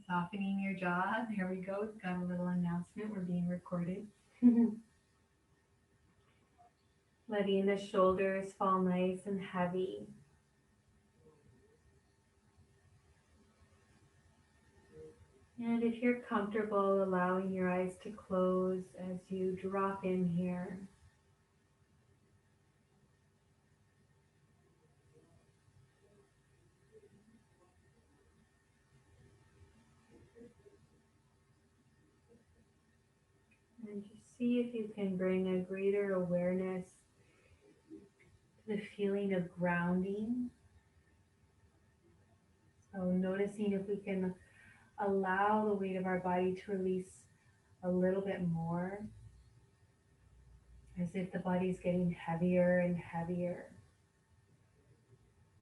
Softening your jaw. There we go. Got a little announcement. We're being recorded. Letting the shoulders fall nice and heavy. And if you're comfortable, allowing your eyes to close as you drop in here. And just see if you can bring a greater awareness to the feeling of grounding. So noticing if we can allow the weight of our body to release a little bit more, as if the body's getting heavier and heavier.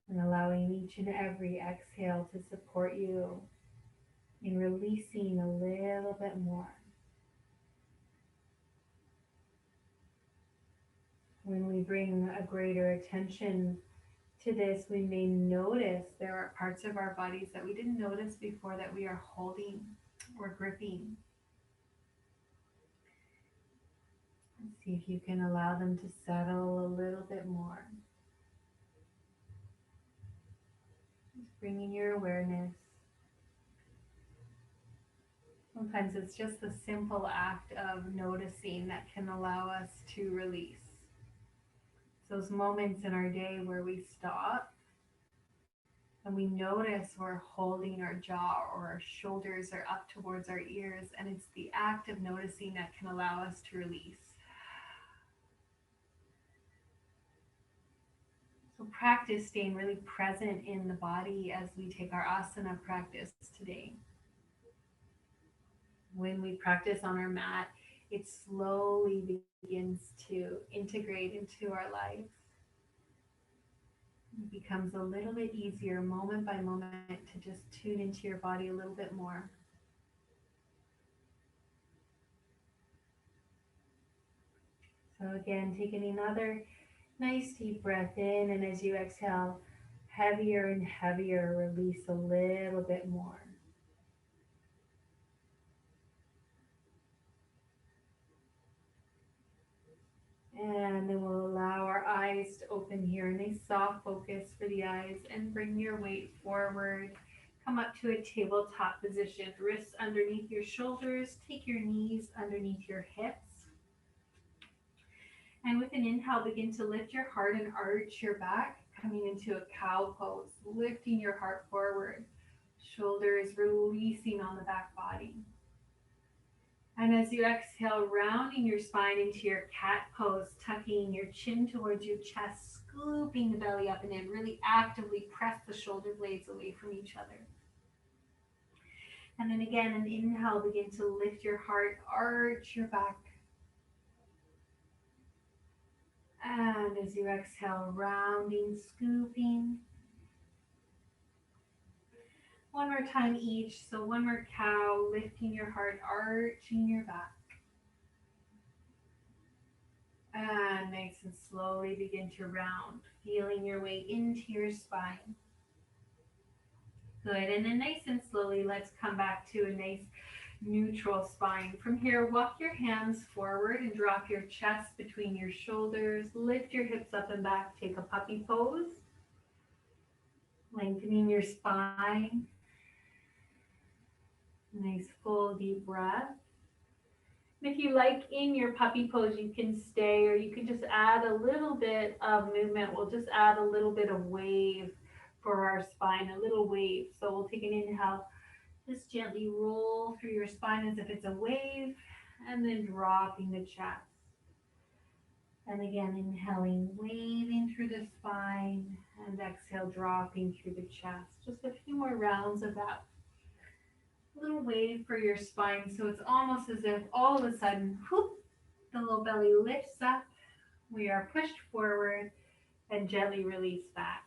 And allowing each and every exhale to support you in releasing a little bit more. When we bring a greater attention to this, we may notice there are parts of our bodies that we didn't notice before that we are holding or gripping. And see if you can allow them to settle a little bit more. Just bringing your awareness. Sometimes it's just the simple act of noticing that can allow us to release. Those moments in our day where we stop and we notice we're holding our jaw or our shoulders are up towards our ears, and it's the act of noticing that can allow us to release. So practice staying really present in the body as we take our asana practice today. When we practice on our mat, it slowly begins to integrate into our lives. It becomes a little bit easier moment by moment to just tune into your body a little bit more. So again, taking another nice deep breath in, and as you exhale, heavier and heavier, release a little bit more. And then we'll allow our eyes to open here. Nice soft focus for the eyes, and bring your weight forward. Come up to a tabletop position. Wrists underneath your shoulders. Take your knees underneath your hips. And with an inhale, begin to lift your heart and arch your back, coming into a cow pose, lifting your heart forward. Shoulders releasing on the back body. And as you exhale, rounding your spine into your cat pose, tucking your chin towards your chest, scooping the belly up and in. Really actively press the shoulder blades away from each other. And then again, an inhale, begin to lift your heart, arch your back. And as you exhale, rounding, scooping. One more time each. So one more cow, lifting your heart, arching your back. And nice and slowly begin to round, feeling your way into your spine. Good, and then nice and slowly, let's come back to a nice neutral spine. From here, walk your hands forward and drop your chest between your shoulders. Lift your hips up and back, take a puppy pose. Lengthening your spine. Nice full deep breath. If you like, in your puppy pose, you can stay, or you can just add a little bit of movement. We'll just add a little bit of wave for our spine, a little wave. So we'll take an inhale, just gently roll through your spine as if it's a wave, and then dropping the chest. And again, inhaling, waving through the spine, and exhale, dropping through the chest. Just a few more rounds of that little wave for your spine. So it's almost as if all of a sudden, whoop, the low belly lifts up. We are pushed forward and gently release back.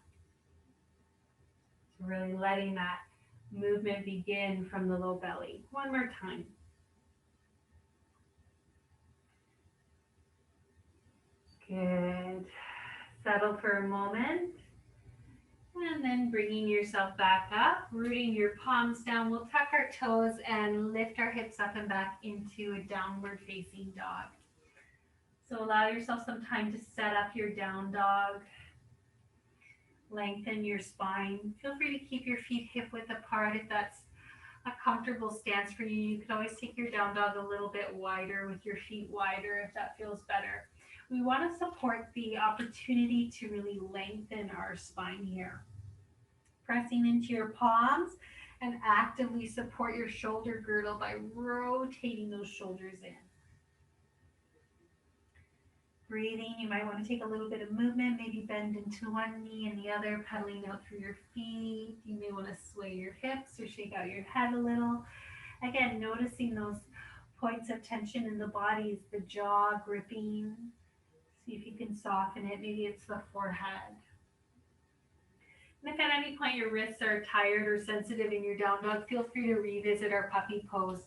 So really letting that movement begin from the low belly. One more time. Good. Settle for a moment. And then bringing yourself back up, rooting your palms down. We'll tuck our toes and lift our hips up and back into a downward facing dog. So allow yourself some time to set up your down dog. Lengthen your spine. Feel free to keep your feet hip width apart if that's a comfortable stance for you. You could always take your down dog a little bit wider with your feet wider if that feels better. We want to support the opportunity to really lengthen our spine here. Pressing into your palms and actively support your shoulder girdle by rotating those shoulders in. Breathing, you might want to take a little bit of movement, maybe bend into one knee and the other, pedaling out through your feet. You may want to sway your hips or shake out your head a little. Again, noticing those points of tension in the body. Is the jaw gripping? See if you can soften it. Maybe it's the forehead. And if at any point your wrists are tired or sensitive in your down dog, feel free to revisit our puppy pose,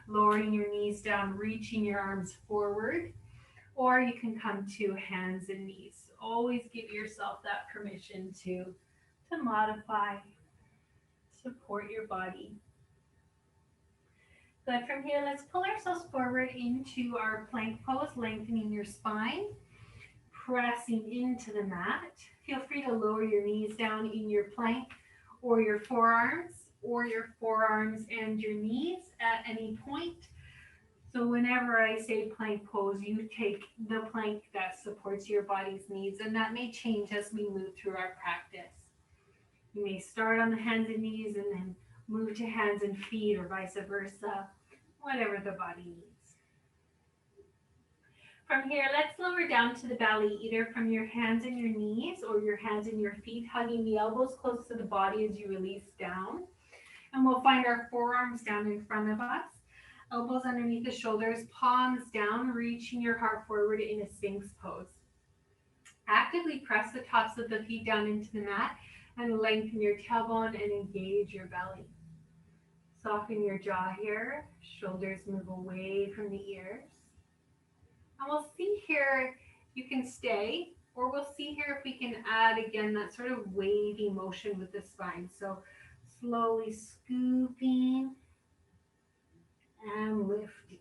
lowering your knees down, reaching your arms forward. Or you can come to hands and knees. Always give yourself that permission to modify, support your body. Good. From here, let's pull ourselves forward into our plank pose, lengthening your spine, pressing into the mat. Feel free to lower your knees down in your plank or your forearms and your knees at any point. So whenever I say plank pose, you take the plank that supports your body's needs, and that may change as we move through our practice. You may start on the hands and knees and then move to hands and feet or vice versa, whatever the body needs. From here, let's lower down to the belly, either from your hands and your knees or your hands and your feet, hugging the elbows close to the body as you release down. And we'll find our forearms down in front of us. Elbows underneath the shoulders, palms down, reaching your heart forward in a Sphinx pose. Actively press the tops of the feet down into the mat and lengthen your tailbone and engage your belly. Soften your jaw here. Shoulders move away from the ears. And we'll see here, you can stay, or we'll see here if we can add again that sort of wavy motion with the spine. So slowly scooping and lifting,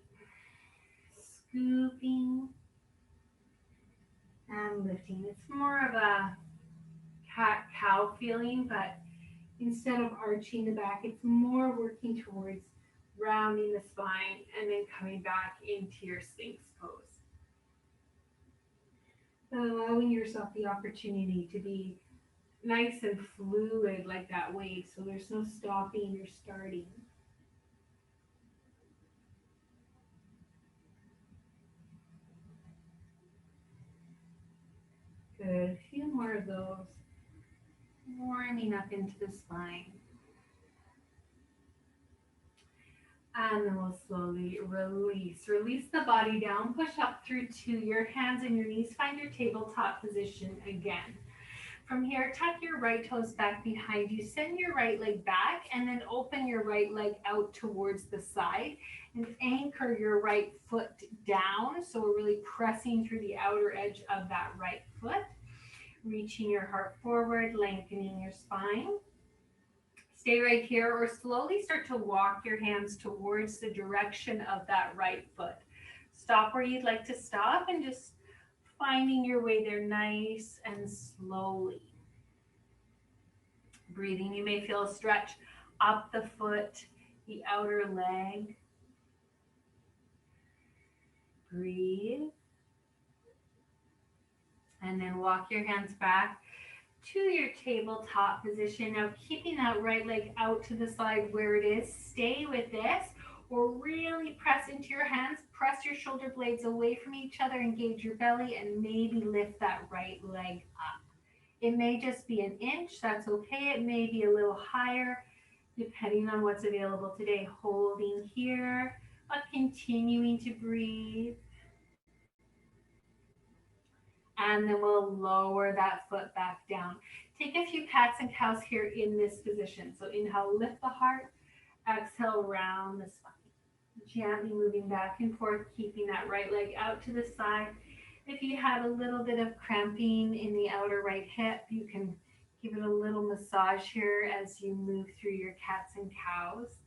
scooping and lifting. It's more of a cat-cow feeling, but instead of arching the back, it's more working towards rounding the spine and then coming back into your Sphinx pose. And allowing yourself the opportunity to be nice and fluid like that wave, so there's no stopping or starting. Good. A few more of those. Warming up into the spine. And then we'll slowly release. Release the body down. Push up through to your hands and your knees. Find your tabletop position again. From here, tuck your right toes back behind you. Send your right leg back and then open your right leg out towards the side and anchor your right foot down. So we're really pressing through the outer edge of that right foot. Reaching your heart forward, lengthening your spine. Stay right here or slowly start to walk your hands towards the direction of that right foot. Stop where you'd like to stop and just finding your way there nice and slowly. Breathing, you may feel a stretch up the foot, the outer leg. Breathe. And then walk your hands back to your tabletop position. Now keeping that right leg out to the side where it is. Stay with this or really press into your hands. Press your shoulder blades away from each other. Engage your belly and maybe lift that right leg up. It may just be an inch. That's okay. It may be a little higher depending on what's available today. Holding here, but continuing to breathe. And then we'll lower that foot back down. Take a few cats and cows here in this position. So inhale, lift the heart. Exhale, round the spine. Gently moving back and forth, keeping that right leg out to the side. If you have a little bit of cramping in the outer right hip, you can Give it a little massage here as you move through your cats and cows.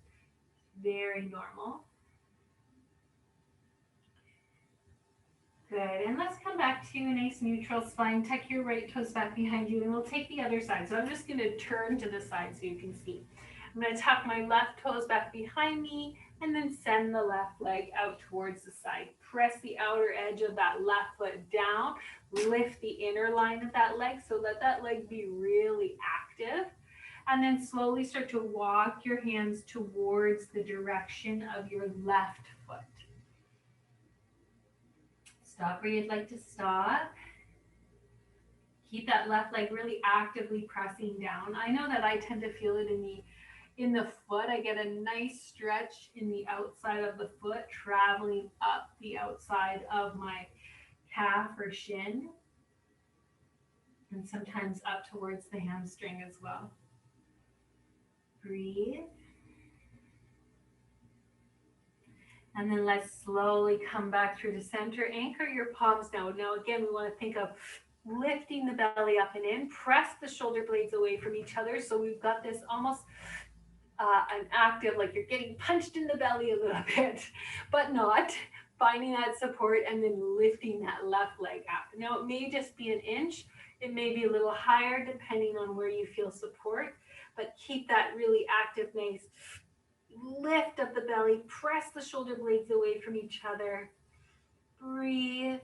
Very normal. Good, and let's come back to a nice neutral spine. Tuck your right toes back behind you, and we'll take the other side. So I'm just gonna turn to the side so you can see. I'm gonna tuck my left toes back behind me, and then send the left leg out towards the side. Press the outer edge of that left foot down, lift the inner line of that leg, so let that leg be really active. And then slowly start to walk your hands towards the direction of your left foot. Stop where you'd like to stop. Keep that left leg really actively pressing down. I know that I tend to feel it in the foot. I get a nice stretch in the outside of the foot, traveling up the outside of my calf or shin, and sometimes up towards the hamstring as well. Breathe. And then let's slowly come back through the center. Anchor your palms now. Now again, we want to think of lifting the belly up and in. Press the shoulder blades away from each other. So we've got this almost an active, like you're getting punched in the belly a little bit, but not. Finding that support and then lifting that left leg up. Now it may just be an inch. It may be a little higher depending on where you feel support, but keep that really active, nice lift of the belly. Press the shoulder blades away from each other. Breathe.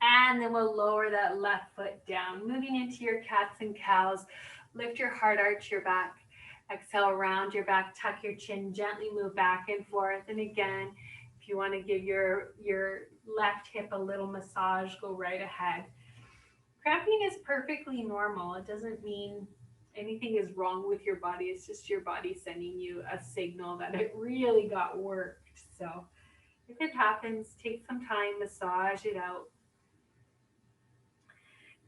And then we'll lower that left foot down. Moving into your cats and cows. Lift your heart, arch your back. Exhale, round your back, tuck your chin, gently move back and forth. And again, if you want to give your left hip a little massage, go right ahead. Cramping is perfectly normal. It doesn't mean anything is wrong with your body. It's just your body sending you a signal that it really got worked. So if it happens, take some time, massage it out.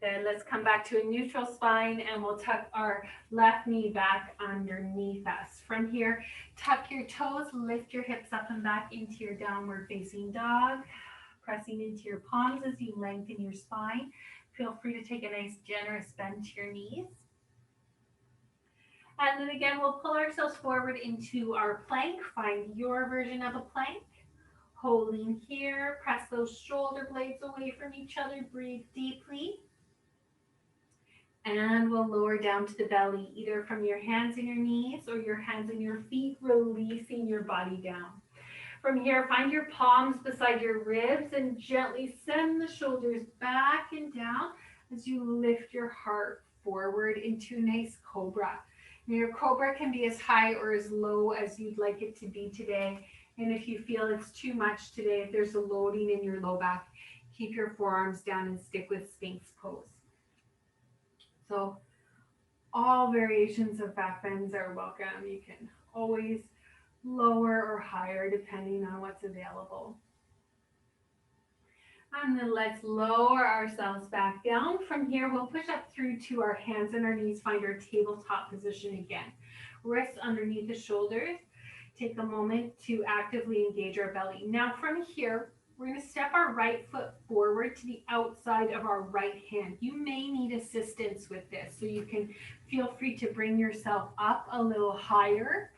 Then let's come back to a neutral spine, and we'll tuck our left knee back underneath us. From here, tuck your toes, lift your hips up and back into your downward facing dog, pressing into your palms as you lengthen your spine. Feel free to take a nice generous bend to your knees. And then again, we'll pull ourselves forward into our plank. Find your version of a plank. Holding here, press those shoulder blades away from each other. Breathe deeply. And we'll lower down to the belly, either from your hands and your knees or your hands and your feet, releasing your body down. From here, find your palms beside your ribs and gently send the shoulders back and down as you lift your heart forward into a nice cobra. Now, your cobra can be as high or as low as you'd like it to be today. And if you feel it's too much today, if there's a loading in your low back, keep your forearms down and stick with Sphinx Pose. So all variations of back bends are welcome. You can always lower or higher depending on what's available. And then let's lower ourselves back down. From here, we'll push up through to our hands and our knees, find our tabletop position again. Wrists underneath the shoulders. Take a moment to actively engage our belly. Now from here, we're going to step our right foot forward to the outside of our right hand. You may need assistance with this, so you can feel free to bring yourself up a little higher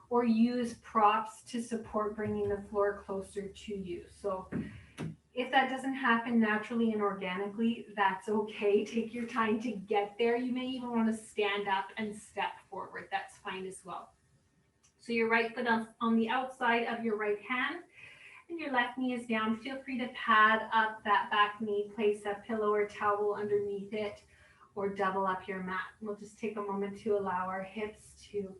or use props to support bringing the floor closer to you. So if that doesn't happen naturally and organically, that's okay. Take your time to get there. You may even want to stand up and step forward. That's fine as well. So your right foot on the outside of your right hand, and your left knee is down. Feel free to pad up that back knee, place a pillow or towel underneath it, or double up your mat. We'll just take a moment to allow our hips to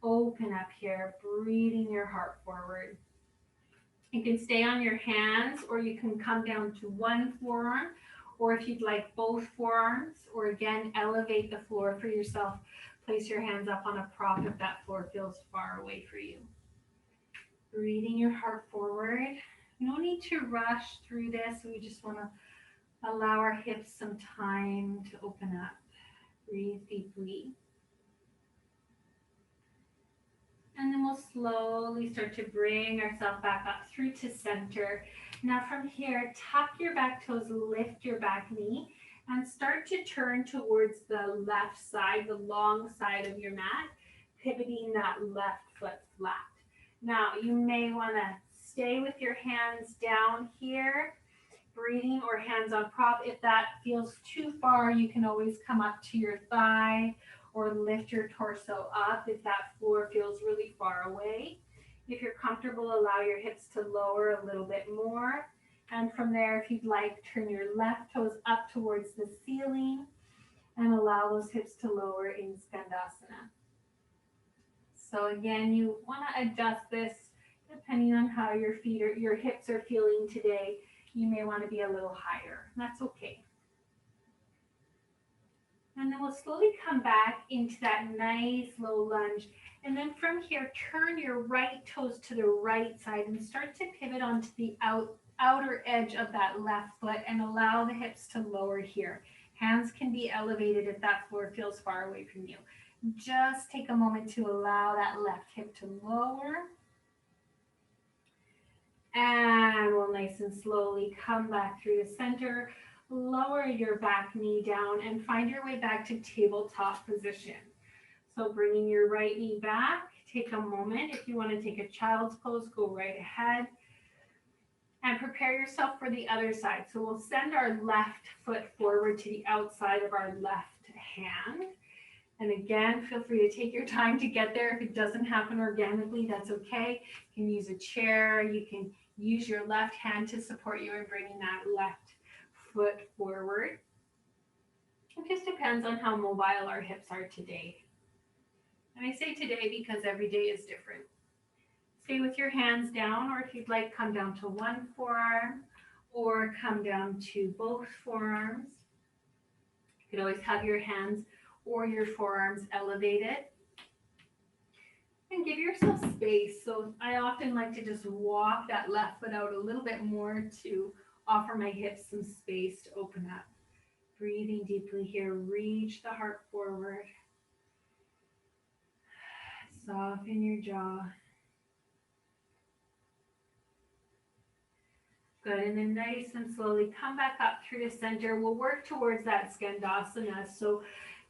open up here, breathing your heart forward. You can stay on your hands, or you can come down to one forearm, or if you'd like both forearms, or again, elevate the floor for yourself. Place your hands up on a prop if that floor feels far away for you. Breathing your heart forward. No need to rush through this. We just want to allow our hips some time to open up. Breathe deeply. And then we'll slowly start to bring ourselves back up through to center. Now from here, tuck your back toes, lift your back knee, And start to turn towards the left side, the long side of your mat, pivoting that left foot flat. Now, you may want to stay with your hands down here, breathing, or hands on prop. If that feels too far, you can always come up to your thigh or lift your torso up if that floor feels really far away. If you're comfortable, allow your hips to lower a little bit more. And from there, if you'd like, turn your left toes up towards the ceiling and allow those hips to lower in Skandasana. So again, you want to adjust this depending on how your feet or your hips are feeling today. You may want to be a little higher. That's okay. And then we'll slowly come back into that nice low lunge. And then from here, turn your right toes to the right side and start to pivot onto the outer edge of that left foot and allow the hips to lower here. Hands can be elevated if that floor feels far away from you. Just take a moment to allow that left hip to lower. And we'll nice and slowly come back through the center. Lower your back knee down and find your way back to tabletop position. So bringing your right knee back, take a moment. If you want to take a child's pose, go right ahead. And prepare yourself for the other side. So we'll send our left foot forward to the outside of our left hand. And again, feel free to take your time to get there. If it doesn't happen organically, that's okay. You can use a chair. You can use your left hand to support you in bringing that left foot forward. It just depends on how mobile our hips are today. And I say today because every day is different. Stay with your hands down, or if you'd like, come down to one forearm or come down to both forearms. You could always have your hands or your forearms elevated. And give yourself space. So I often like to just walk that left foot out a little bit more to offer my hips some space to open up. Breathing deeply here, reach the heart forward. Soften your jaw. Good, and then nice and slowly come back up through the center. We'll work towards that Skandasana. So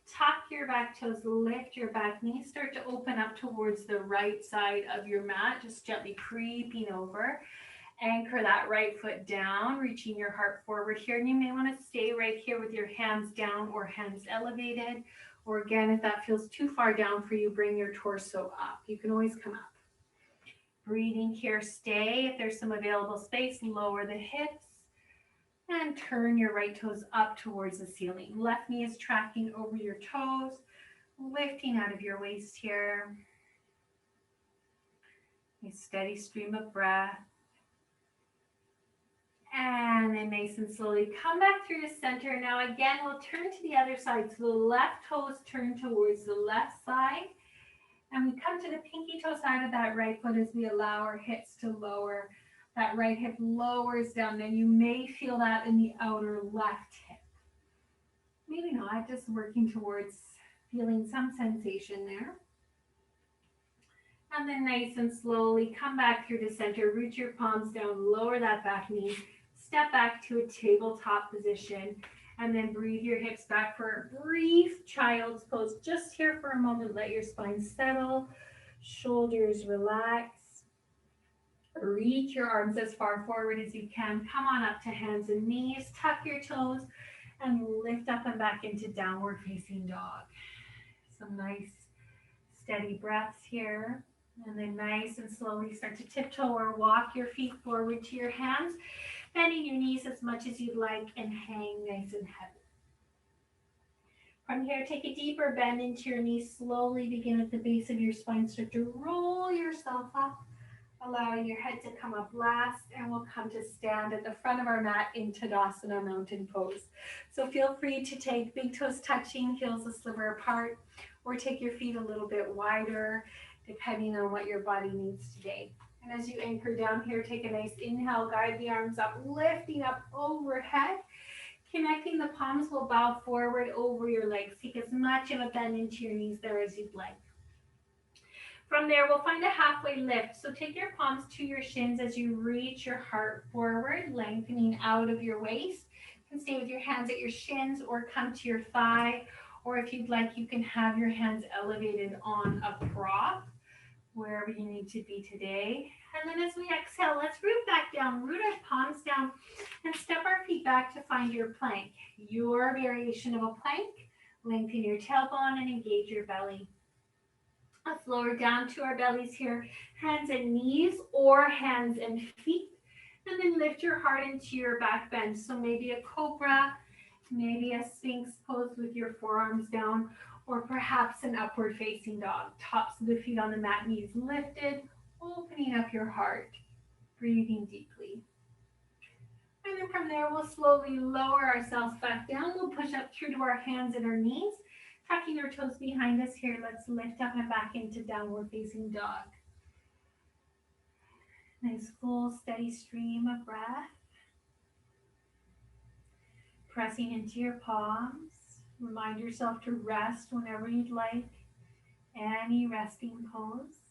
tuck your back toes, lift your back knees, start to open up towards the right side of your mat, just gently creeping over. Anchor that right foot down, reaching your heart forward here. And you may want to stay right here with your hands down or hands elevated. Or again, if that feels too far down for you, bring your torso up. You can always come up. Breathing here, stay. If there's some available space, lower the hips and turn your right toes up towards the ceiling. Left knee is tracking over your toes, lifting out of your waist here. A steady stream of breath. And then nice and slowly come back through the center. Now again, we'll turn to the other side. So the left toes turn towards the left side. And we come to the pinky toe side of that right foot as we allow our hips to lower. That right hip lowers down. Now you may feel that in the outer left hip. Maybe not, just working towards feeling some sensation there. And then nice and slowly come back through the center. Root your palms down, lower that back knee. Step back to a tabletop position. And then breathe your hips back for a brief child's pose. Just here for a moment, let your spine settle, shoulders relax. Reach your arms as far forward as you can. Come on up to hands and knees, tuck your toes, and lift up and back into downward facing dog. Some nice steady breaths here. And then nice and slowly start to tiptoe or walk your feet forward to your hands. Bending your knees as much as you'd like and hang nice and heavy. From here, take a deeper bend into your knees. Slowly begin at the base of your spine. Start to roll yourself up, allowing your head to come up last, and we'll come to stand at the front of our mat in Tadasana mountain pose. So feel free to take big toes touching, heels a sliver apart, or take your feet a little bit wider, depending on what your body needs today. And as you anchor down here, take a nice inhale, guide the arms up, lifting up overhead. Connecting the palms will bow forward over your legs. Take as much of a bend into your knees there as you'd like. From there, we'll find a halfway lift. So take your palms to your shins as you reach your heart forward, lengthening out of your waist. You can stay with your hands at your shins or come to your thigh, or if you'd like, you can have your hands elevated on a prop, wherever you need to be today. And then as we exhale, let's root back down, root our palms down, and step our feet back to find your plank. Your variation of a plank. Lengthen your tailbone and engage your belly. Let's lower down to our bellies here, hands and knees or hands and feet. And then lift your heart into your back bend. So maybe a cobra, maybe a Sphinx pose with your forearms down, or perhaps an upward facing dog. Tops of the feet on the mat, knees lifted, opening up your heart, breathing deeply. And then from there, we'll slowly lower ourselves back down. We'll push up through to our hands and our knees, tucking our toes behind us here. Let's lift up and back into downward facing dog. Nice full steady stream of breath. Pressing into your palms. Remind yourself to rest whenever you'd like. Any resting pose.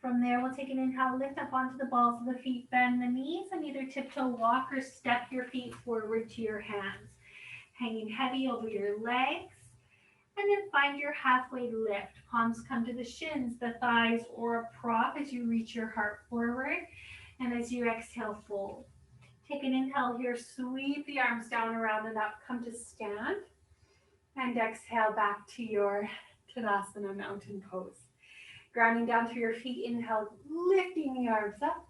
From there, we'll take an inhale, lift up onto the balls of the feet, bend the knees, and either tiptoe walk or step your feet forward to your hands. Hanging heavy over your legs. And then find your halfway lift. Palms come to the shins, the thighs, or a prop as you reach your heart forward. And as you exhale, fold. Take an inhale here, sweep the arms down, around and up, come to stand. And exhale back to your Tadasana mountain pose. Grounding down through your feet, inhale, lifting the arms up,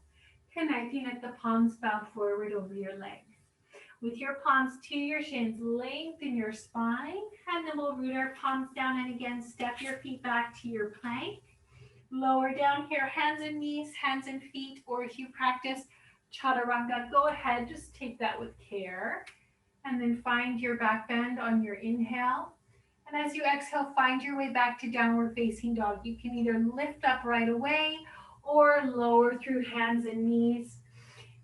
connecting at the palms, bow forward over your legs. With your palms to your shins, lengthen your spine, and then we'll root our palms down and again, step your feet back to your plank. Lower down here, hands and knees, hands and feet, or if you practice chaturanga, go ahead, just take that with care. And then find your back bend on your inhale. And as you exhale, find your way back to downward facing dog. You can either lift up right away or lower through hands and knees.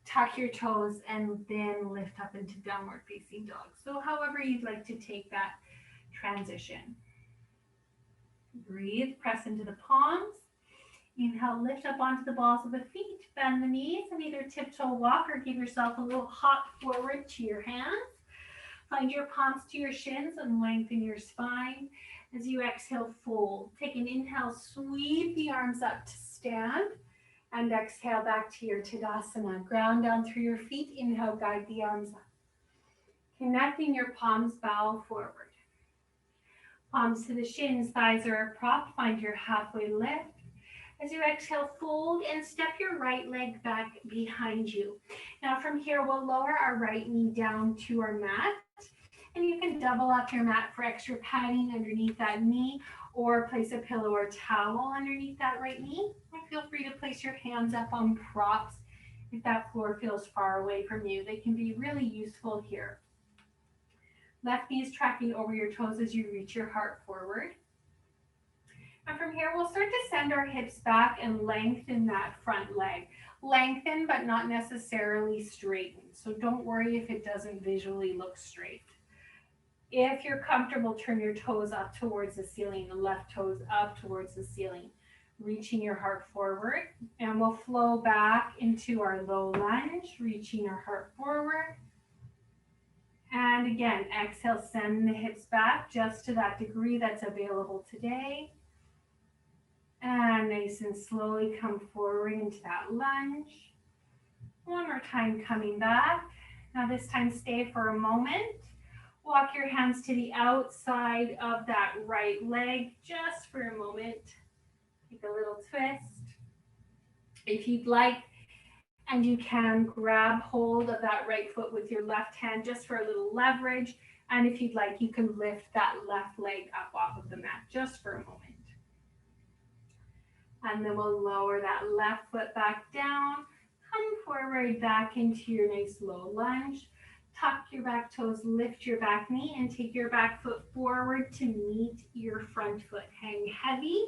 Tuck your toes and then lift up into downward facing dog. So however you'd like to take that transition. Breathe, press into the palms. Inhale, lift up onto the balls of the feet, bend the knees, and either tiptoe walk or give yourself a little hop forward to your hands. Find your palms to your shins and lengthen your spine. As you exhale, fold. Take an inhale, sweep the arms up to stand. And exhale back to your Tadasana. Ground down through your feet. Inhale, guide the arms up. Connecting your palms, bow forward. Palms to the shins, thighs are a prop. Find your halfway lift. As you exhale, fold and step your right leg back behind you. Now from here, we'll lower our right knee down to our mat. And you can double up your mat for extra padding underneath that knee, or place a pillow or towel underneath that right knee. And feel free to place your hands up on props if that floor feels far away from you. They can be really useful here. Left knee is tracking over your toes as you reach your heart forward. And from here, we'll start to send our hips back and lengthen that front leg. Lengthen, but not necessarily straighten. So don't worry if it doesn't visually look straight. If you're comfortable, turn your toes up towards the ceiling, the left toes up towards the ceiling, reaching your heart forward. And we'll flow back into our low lunge, reaching our heart forward. And again, exhale, send the hips back just to that degree that's available today. And nice and slowly come forward into that lunge. One more time, coming back. Now this time, stay for a moment. Walk your hands to the outside of that right leg just for a moment. Take a little twist. If you'd like, and you can grab hold of that right foot with your left hand just for a little leverage. And if you'd like, you can lift that left leg up off of the mat just for a moment. And then we'll lower that left foot back down. Come forward back into your nice low lunge. Tuck your back toes, lift your back knee, and take your back foot forward to meet your front foot. Hang heavy.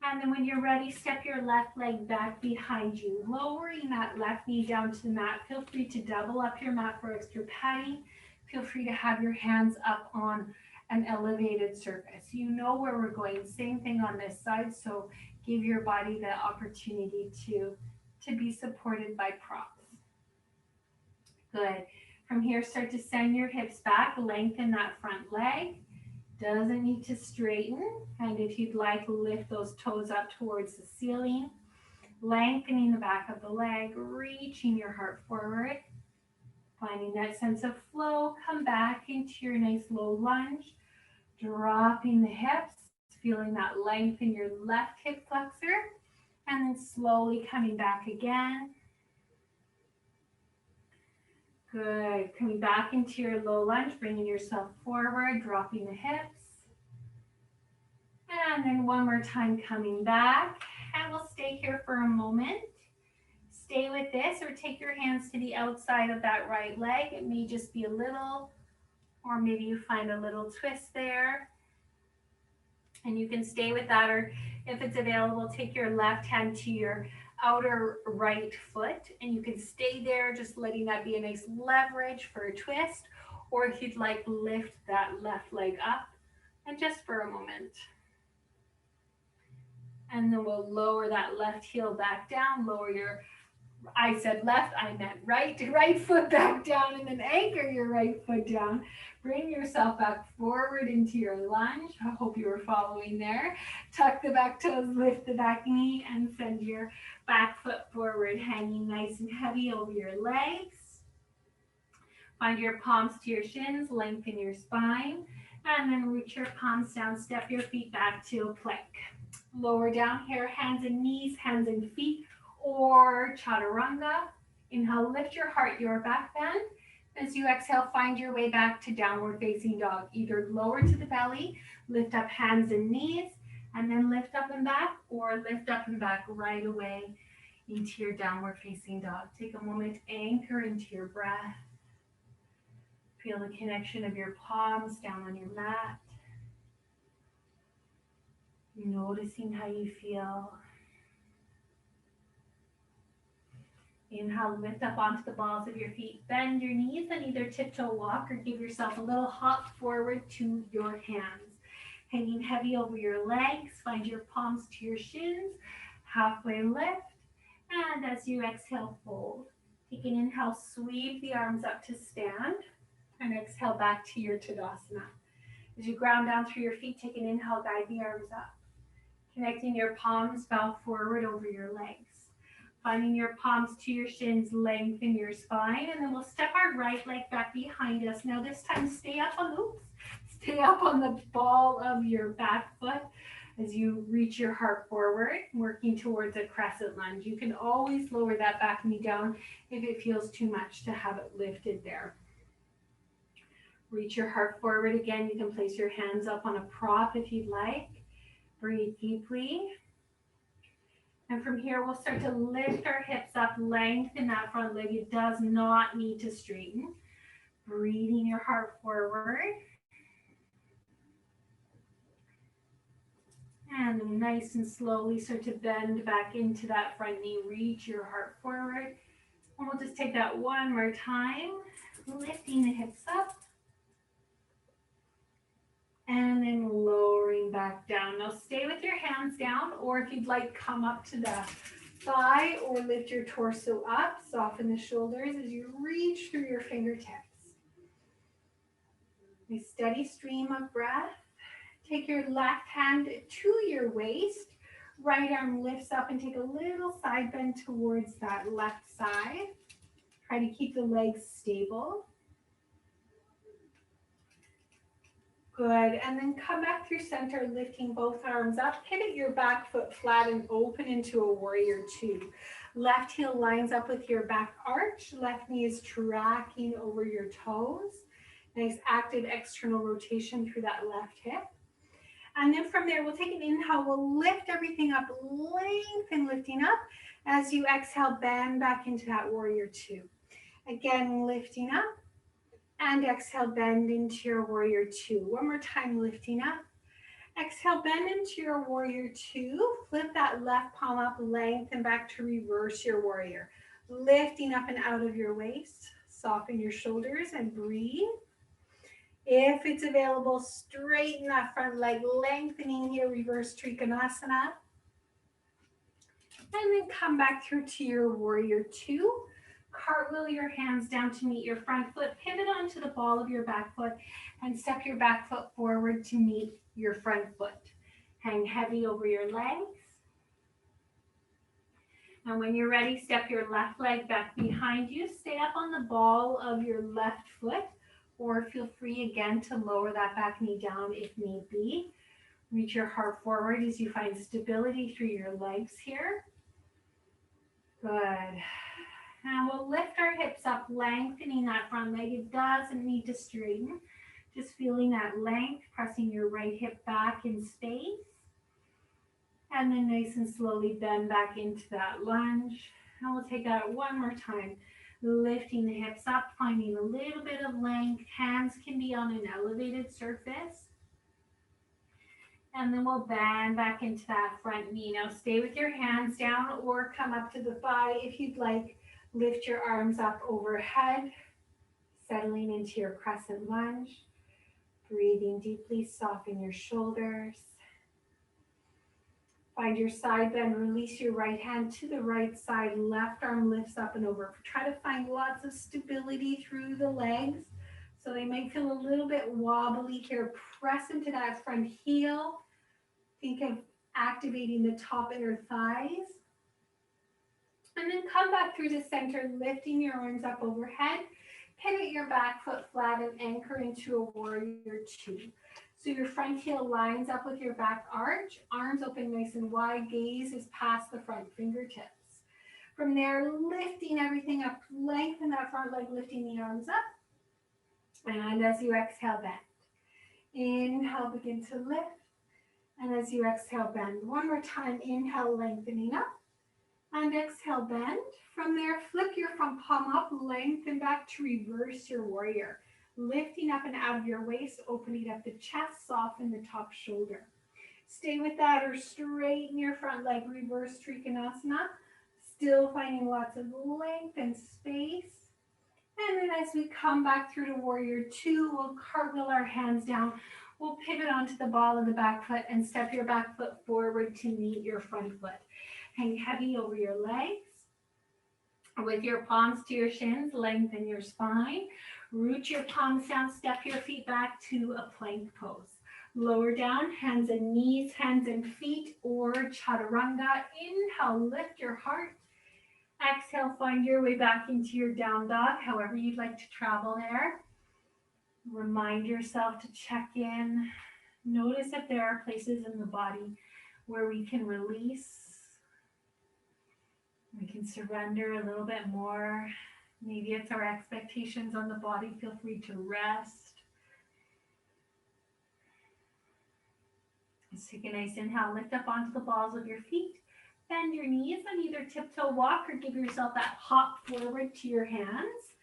And then when you're ready, step your left leg back behind you, lowering that left knee down to the mat. Feel free to double up your mat for extra padding. Feel free to have your hands up on an elevated surface. You know where we're going. Same thing on this side. So give your body the opportunity to be supported by props. Good. From here, start to send your hips back, lengthen that front leg. Doesn't need to straighten. And if you'd like, lift those toes up towards the ceiling, lengthening the back of the leg, reaching your heart forward, finding that sense of flow. Come back into your nice low lunge, dropping the hips, feeling that length in your left hip flexor, and then slowly coming back again. Good. Coming back into your low lunge, bringing yourself forward, dropping the hips. And then one more time coming back. And we'll stay here for a moment. Stay with this, or take your hands to the outside of that right leg. It may just be a little, or maybe you find a little twist there. And you can stay with that, or if it's available, take your left hand to your outer right foot, and you can stay there, just letting that be a nice leverage for a twist. Or if you'd like, lift that left leg up, and just for a moment. And then we'll lower that left heel back down, lower your, I said left, I meant right foot back down, and then anchor your right foot down. Bring yourself back forward into your lunge. I hope you were following there. Tuck the back toes, lift the back knee, and send your back foot forward, hanging nice and heavy over your legs. Find your palms to your shins, lengthen your spine, and then reach your palms down, step your feet back to a plank. Lower down here, hands and knees, hands and feet, or chaturanga. Inhale, lift your heart, your back bend. As you exhale, find your way back to downward facing dog. Either lower to the belly, lift up hands and knees, and then lift up and back, or lift up and back right away into your downward facing dog. Take a moment, anchor into your breath. Feel the connection of your palms down on your mat. Noticing how you feel. Inhale, lift up onto the balls of your feet. Bend your knees and either tiptoe walk or give yourself a little hop forward to your hands. Hanging heavy over your legs, find your palms to your shins. Halfway lift. And as you exhale, fold. Take an inhale, sweep the arms up to stand. And exhale back to your Tadasana. As you ground down through your feet, take an inhale, guide the arms up. Connecting your palms, bow forward over your legs. Finding your palms to your shins, lengthen your spine, and then we'll step our right leg back behind us. Now this time, stay up on the ball of your back foot as you reach your heart forward, working towards a crescent lunge. You can always lower that back knee down if it feels too much to have it lifted there. Reach your heart forward again. You can place your hands up on a prop if you'd like. Breathe deeply. And from here, we'll start to lift our hips up, lengthen that front leg. It does not need to straighten. Breathing your heart forward. And then nice and slowly start to bend back into that front knee. Reach your heart forward. And we'll just take that one more time. Lifting the hips up. And then lowering back down. Now stay with your hands down, or if you'd like, come up to the thigh or lift your torso up. Soften the shoulders as you reach through your fingertips. A steady stream of breath. Take your left hand to your waist. Right arm lifts up and take a little side bend towards that left side. Try to keep the legs stable. Good, and then come back through center, lifting both arms up. Pivot your back foot flat and open into a warrior two. Left heel lines up with your back arch. Left knee is tracking over your toes. Nice active external rotation through that left hip. And then from there, we'll take an inhale. We'll lift everything up, lengthen, lifting up. As you exhale, bend back into that warrior two. Again, lifting up. And exhale, bend into your warrior two. One more time, lifting up. Exhale, bend into your warrior two. Flip that left palm up, lengthen back to reverse your warrior. Lifting up and out of your waist. Soften your shoulders and breathe. If it's available, straighten that front leg, lengthening here, reverse Trikonasana. And then come back through to your warrior two. cartwheel your hands down to meet your front foot, pivot onto the ball of your back foot, and step your back foot forward to meet your front foot. Hang heavy over your legs. And when you're ready, step your left leg back behind you. Stay up on the ball of your left foot, or feel free again to lower that back knee down if need be. Reach your heart forward as you find stability through your legs here. Good. And we'll lift our hips up, lengthening that front leg. It doesn't need to straighten. Just feeling that length, pressing your right hip back in space. And then nice and slowly bend back into that lunge. And we'll take that one more time. Lifting the hips up, finding a little bit of length. Hands can be on an elevated surface. And then we'll bend back into that front knee. Now stay with your hands down or come up to the thigh if you'd like. Lift your arms up overhead, settling into your crescent lunge. Breathing deeply, soften your shoulders. Find your side bend, release your right hand to the right side, left arm lifts up and over. Try to find lots of stability through the legs. So they might feel a little bit wobbly here. Press into that front heel. Think of activating the top inner thighs. And then come back through the center, lifting your arms up overhead. Pivot your back foot flat and anchor into a warrior two. So your front heel lines up with your back arch, arms open nice and wide, gaze is past the front fingertips. From there, lifting everything up, lengthen that front leg, lifting the arms up. And as you exhale, bend. Inhale, begin to lift. And as you exhale, bend. One more time, inhale, lengthening up. And exhale, bend. From there, flip your front palm up, lengthen back to reverse your warrior. Lifting up and out of your waist, opening up the chest, soften the top shoulder. Stay with that or straighten your front leg, reverse Trikonasana. Still finding lots of length and space. And then as we come back through to warrior two, we'll cartwheel our hands down. We'll pivot onto the ball of the back foot and step your back foot forward to meet your front foot. Hang heavy over your legs. With your palms to your shins, lengthen your spine. Root your palms down, step your feet back to a plank pose. Lower down, hands and knees, hands and feet, or chaturanga. Inhale, lift your heart. Exhale, find your way back into your down dog, however you'd like to travel there. Remind yourself to check in. Notice if there are places in the body where we can release. We can surrender a little bit more. Maybe it's our expectations on the body. Feel free to rest. Let's take a nice inhale. Lift up onto the balls of your feet. Bend your knees and either tiptoe walk or give yourself that hop forward to your hands.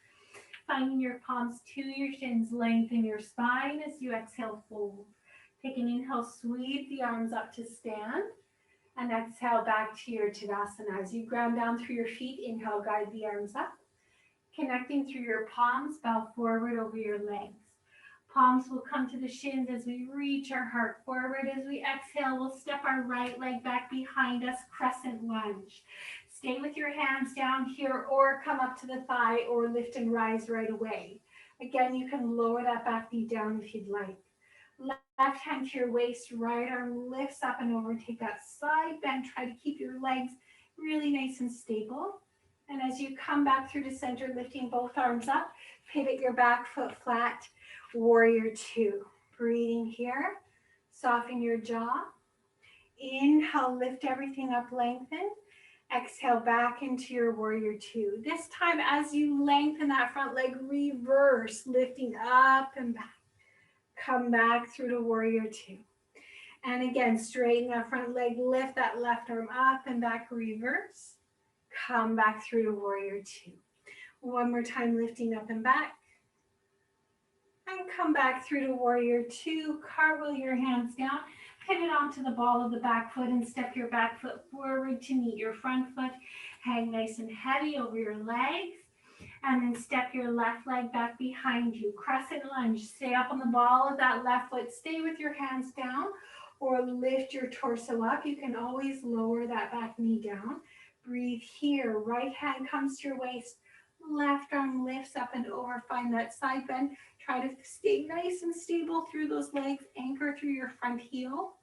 Finding your palms to your shins, lengthen your spine as you exhale, fold. Take an inhale, sweep the arms up to stand. And exhale back to your Tadasana. As you ground down through your feet, inhale, guide the arms up. Connecting through your palms, bow forward over your legs. Palms will come to the shins as we reach our heart forward. As we exhale, we'll step our right leg back behind us, Crescent Lunge. Stay with your hands down here or come up to the thigh or lift and rise right away. Again, you can lower that back knee down if you'd like. Left hand to your waist, right arm lifts up and over. Take that side bend. Try to keep your legs really nice and stable. And as you come back through to center, lifting both arms up, pivot your back foot flat, warrior two. Breathing here, soften your jaw. Inhale, lift everything up, lengthen. Exhale back into your warrior two. This time as you lengthen that front leg, reverse, lifting up and back. Come back through to warrior two. And again, straighten that front leg, lift that left arm up and back, reverse. Come back through to warrior two. One more time, lifting up and back. And come back through to warrior two. Cartwheel your hands down. Pivot onto the ball of the back foot and step your back foot forward to meet your front foot. Hang nice and heavy over your legs. And then step your left leg back behind you. Crescent lunge. Stay up on the ball of that left foot. Stay with your hands down or lift your torso up. You can always lower that back knee down. Breathe here. Right hand comes to your waist. Left arm lifts up and over. Find that side bend. Try to stay nice and stable through those legs. Anchor through your front heel.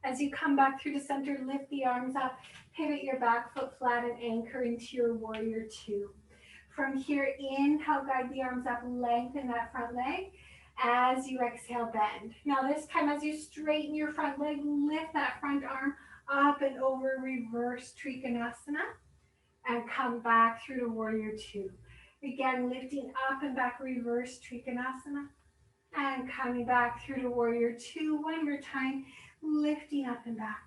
As you come back through the center, lift the arms up. Pivot your back foot flat and anchor into your warrior two. From here, inhale, guide the arms up, lengthen that front leg. As you exhale, bend. Now this time, as you straighten your front leg, lift that front arm up and over, reverse Trikonasana, and come back through to warrior two. Again, lifting up and back, reverse Trikonasana, and coming back through to warrior two. One more time, lifting up and back.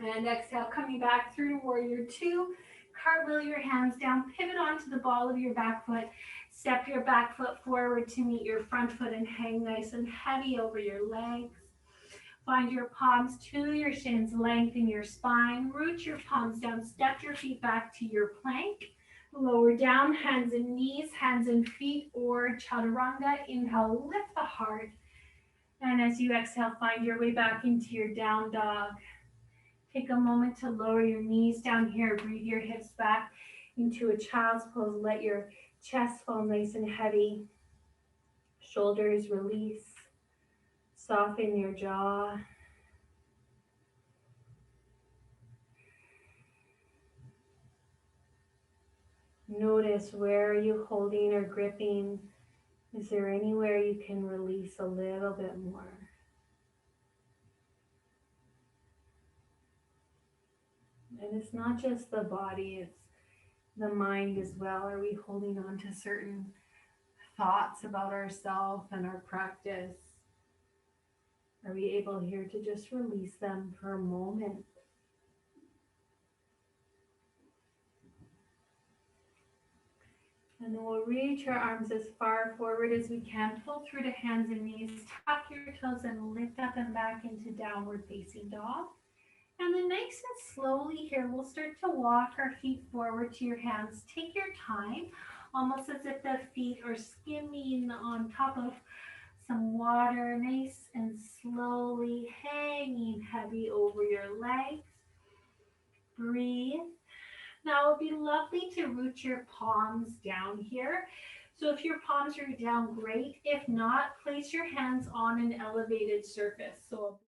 And exhale, coming back through to warrior two. Cartwheel your hands down, pivot onto the ball of your back foot. Step your back foot forward to meet your front foot and hang nice and heavy over your legs. Find your palms to your shins, lengthen your spine. Root your palms down, step your feet back to your plank. Lower down, hands and knees, hands and feet, or chaturanga. Inhale, lift the heart. And as you exhale, find your way back into your down dog. Take a moment to lower your knees down here. Breathe your hips back into a child's pose. Let your chest fall nice and heavy. Shoulders release. Soften your jaw. Notice, where are you holding or gripping? Is there anywhere you can release a little bit more? And it's not just the body, it's the mind as well. Are we holding on to certain thoughts about ourselves and our practice? Are we able here to just release them for a moment? And then we'll reach our arms as far forward as we can. Pull through the hands and knees. Tuck your toes and lift up and back into downward facing dog. And then nice and slowly here, we'll start to walk our feet forward to your hands. Take your time, almost as if the feet are skimming on top of some water, nice and slowly hanging heavy over your legs. Breathe. Now it would be lovely to root your palms down here. So if your palms are down, great. If not, place your hands on an elevated surface. So